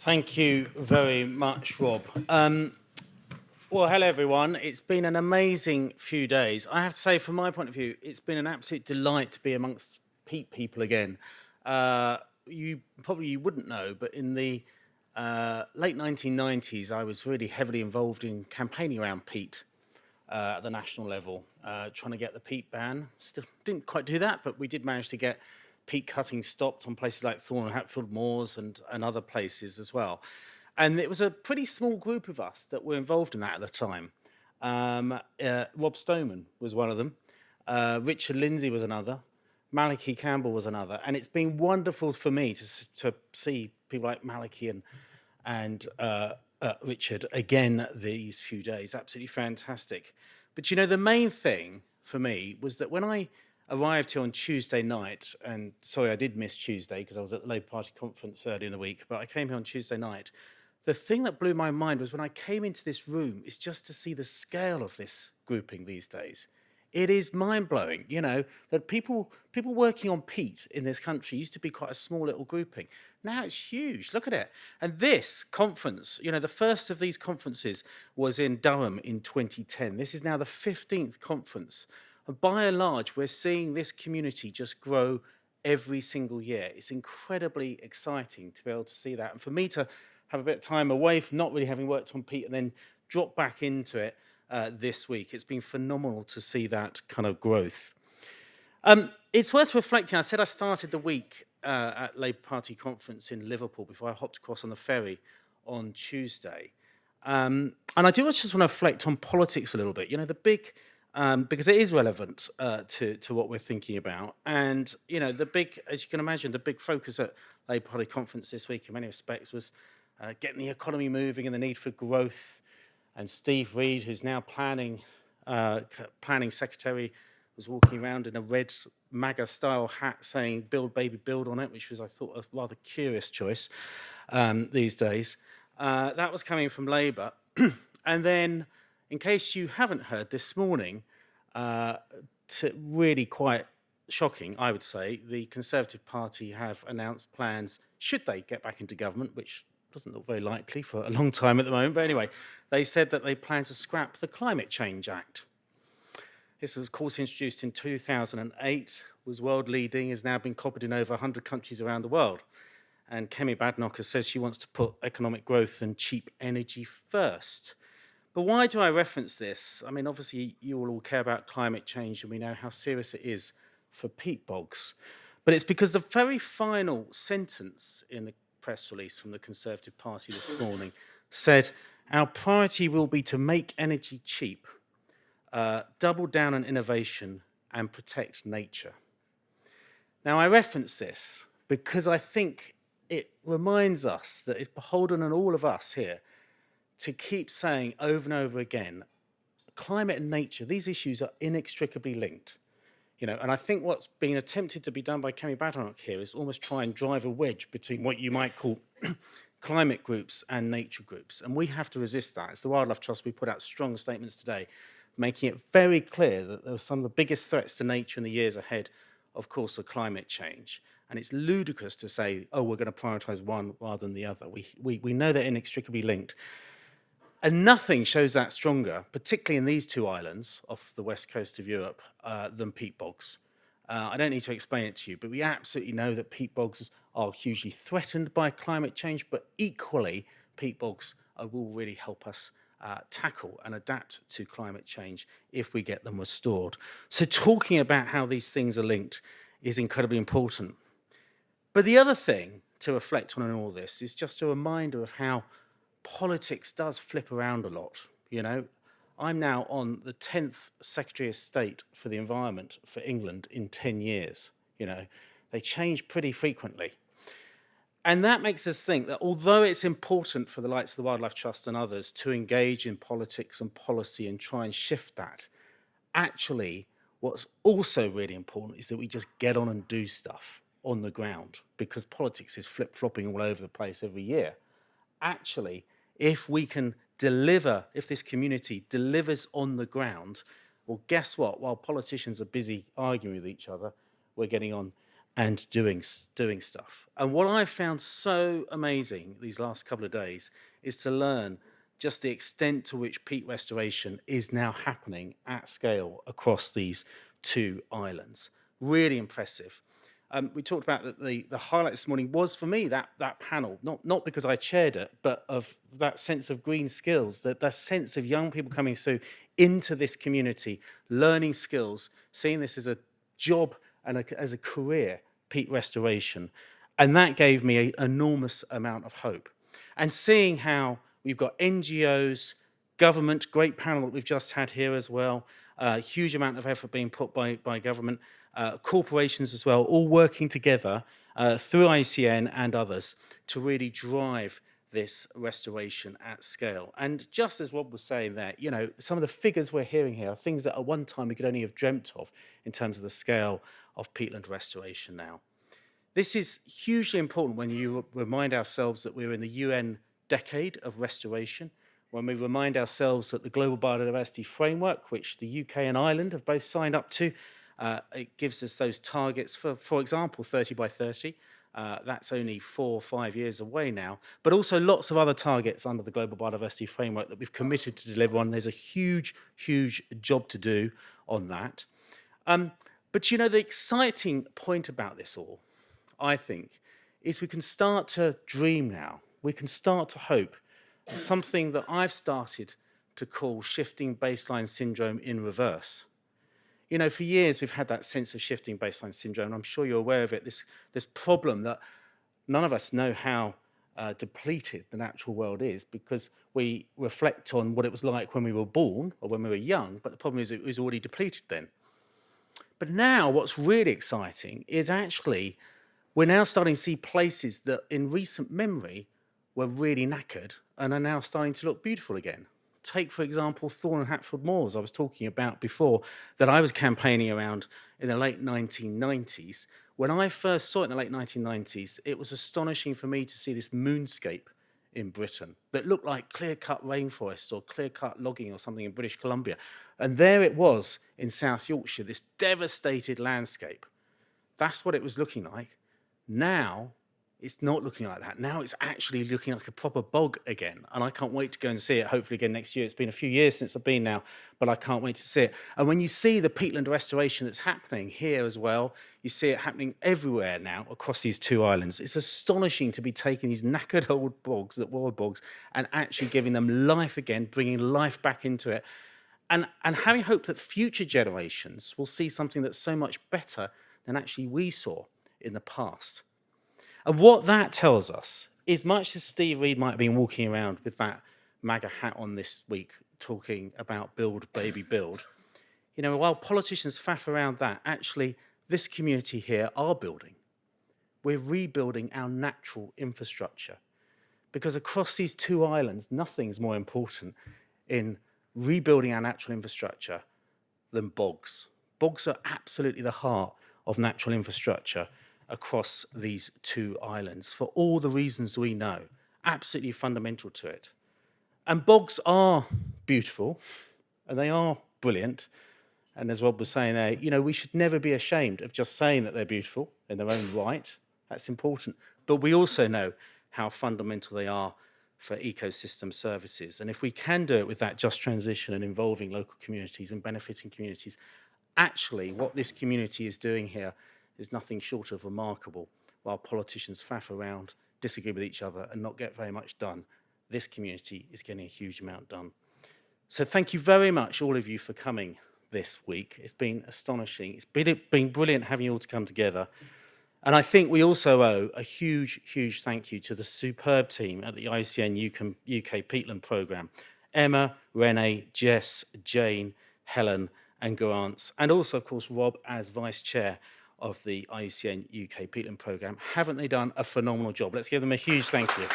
Thank you very much, Rob. Well, hello, everyone. It's been an amazing few days. I have to say, from my point of view, it's been an absolute delight to be amongst peat people again. You probably wouldn't know, but in the late 1990s, I was really heavily involved in campaigning around peat at the national level, trying to get the peat ban. Still didn't quite do that, but we did manage to get peat cutting stopped on places like Thorne and Hatfield Moors and other places as well. And it was a pretty small group of us that were involved in that at the time. Rob Stoneman was one of them. Richard Lindsay was another. Malachy Campbell was another. And it's been wonderful for me to see people like Malachy and Richard again these few days. Absolutely fantastic. But, you know, the main thing for me was that when I arrived here on Tuesday night, and sorry, I did miss Tuesday because I was at the Labour Party conference earlier in the week, but I came here on Tuesday night. The thing that blew my mind was when I came into this room is just to see the scale of this grouping these days. It is mind-blowing, you know, that people working on peat in this country used to be quite a small little grouping. Now it's huge. Look at it. And this conference, you know, the first of these conferences was in Durham in 2010. This is now the 15th conference. And by and large, we're seeing this community just grow every single year. It's incredibly exciting to be able to see that. And for me to have a bit of time away from not really having worked on peat and then drop back into it this week, it's been phenomenal to see that kind of growth. It's worth reflecting. I said I started the week at Labour Party conference in Liverpool before I hopped across on the ferry on Tuesday. And I do just want to reflect on politics a little bit. You know, the big... because it is relevant to what we're thinking about. And, you know, the big, as you can imagine, the big focus at Labour Party conference this week in many respects was getting the economy moving and the need for growth. And Steve Reid, who's now planning secretary, was walking around in a red MAGA-style hat saying, "Build, baby, build" on it, which was, I thought, a rather curious choice these days. That was coming from Labour. And then, in case you haven't heard, this morning, really quite shocking, I would say, the Conservative Party have announced plans, should they get back into government, which doesn't look very likely for a long time at the moment, but anyway, they said that they plan to scrap the Climate Change Act. This was, of course, introduced in 2008, was world-leading, has now been copied in over 100 countries around the world. And Kemi Badenoch says she wants to put economic growth and cheap energy first. But why do I reference this? I mean, obviously, you all care about climate change, and we know how serious it is for peat bogs. But it's because the very final sentence in the press release from the Conservative Party this morning said, "Our priority will be to make energy cheap, double down on innovation, and protect nature." Now, I reference this because I think it reminds us that it's beholden on all of us here to keep saying over and over again, climate and nature, these issues are inextricably linked. You know, and I think what's being attempted to be done by Kemi Badenoch here is almost try and drive a wedge between what you might call climate groups and nature groups. And we have to resist that. As the Wildlife Trust, we put out strong statements today, making it very clear that there are some of the biggest threats to nature in the years ahead, of course, are climate change. And it's ludicrous to say, oh, we're going to prioritise one rather than the other. We know they're inextricably linked. And nothing shows that stronger, particularly in these two islands off the west coast of Europe, than peat bogs. I don't need to explain it to you, but we absolutely know that peat bogs are hugely threatened by climate change, but equally, peat bogs will really help us tackle and adapt to climate change if we get them restored. So talking about how these things are linked is incredibly important. But the other thing to reflect on in all this is just a reminder of how politics does flip around a lot, you know. I'm now on the 10th Secretary of State for the Environment for England in 10 years, you know. They change pretty frequently. And that makes us think that although it's important for the likes of the Wildlife Trust and others to engage in politics and policy and try and shift that, actually what's also really important is that we just get on and do stuff on the ground, because politics is flip-flopping all over the place every year. Actually, if we can deliver, if this community delivers on the ground, well, guess what? While politicians are busy arguing with each other, we're getting on and doing stuff. And what I've found so amazing these last couple of days is to learn just the extent to which peat restoration is now happening at scale across these two islands. Really impressive. We talked about that the highlight this morning was for me that panel, not because I chaired it, but of that sense of green skills, that sense of young people coming through into this community, learning skills, seeing this as a job and as a career, peat restoration. And that gave me an enormous amount of hope. And seeing how we've got NGOs, government, great panel that we've just had here as well, huge amount of effort being put by government, corporations as well, all working together through IUCN and others to really drive this restoration at scale. And just as Rob was saying there, you know, some of the figures we're hearing here are things that at one time we could only have dreamt of in terms of the scale of peatland restoration now. This is hugely important when you remind ourselves that we're in the UN decade of restoration, when we remind ourselves that the Global Biodiversity Framework, which the UK and Ireland have both signed up to, it gives us those targets for example, 30 by 30. That's only 4 or 5 years away now, but also lots of other targets under the Global Biodiversity Framework that we've committed to deliver on. There's a huge, huge job to do on that. But you know, the exciting point about this all, I think, is we can start to dream now. We can start to hope of something that I've started to call shifting baseline syndrome in reverse. You know, for years we've had that sense of shifting baseline syndrome, and I'm sure you're aware of it, this problem that none of us know how depleted the natural world is, because we reflect on what it was like when we were born or when we were young, but the problem is it was already depleted then. But now what's really exciting is actually we're now starting to see places that in recent memory were really knackered and are now starting to look beautiful again. Take, for example, Thorne and Hatfield Moors I was talking about before, that I was campaigning around in the late 1990s. When I first saw it in the late 1990s, it was astonishing for me to see this moonscape in Britain that looked like clear-cut rainforest or clear-cut logging or something in British Columbia. And there it was in South Yorkshire, this devastated landscape. That's what it was looking like. Now, it's not looking like that. Now it's actually looking like a proper bog again. And I can't wait to go and see it, hopefully again next year. It's been a few years since I've been now, but I can't wait to see it. And when you see the peatland restoration that's happening here as well, you see it happening everywhere now across these two islands. It's astonishing to be taking these knackered old bogs, that were bogs, and actually giving them life again, bringing life back into it. And having hope that future generations will see something that's so much better than actually we saw in the past. And what that tells us is, much as Steve Reed might have been walking around with that MAGA hat on this week talking about build, baby, build, you know, while politicians faff around that, actually this community here are building. We're rebuilding our natural infrastructure, because across these two islands, nothing's more important in rebuilding our natural infrastructure than bogs. Bogs are absolutely the heart of natural infrastructure across these two islands for all the reasons we know, absolutely fundamental to it. And bogs are beautiful and they are brilliant. And as Rob was saying there, you know, we should never be ashamed of just saying that they're beautiful in their own right. That's important. But we also know how fundamental they are for ecosystem services. And if we can do it with that just transition and involving local communities and benefiting communities, actually what this community is doing here is nothing short of remarkable. While politicians faff around, disagree with each other and not get very much done, this community is getting a huge amount done. So thank you very much, all of you, for coming this week. It's been astonishing. It's been brilliant having you all to come together. And I think we also owe a huge, huge thank you to the superb team at the IUCN UK Peatland Programme. Emma, Renee, Jess, Jane, Helen and Grants, and also, of course, Rob as Vice Chair of the IUCN UK Peatland Programme. Haven't they done a phenomenal job? Let's give them a huge thank you.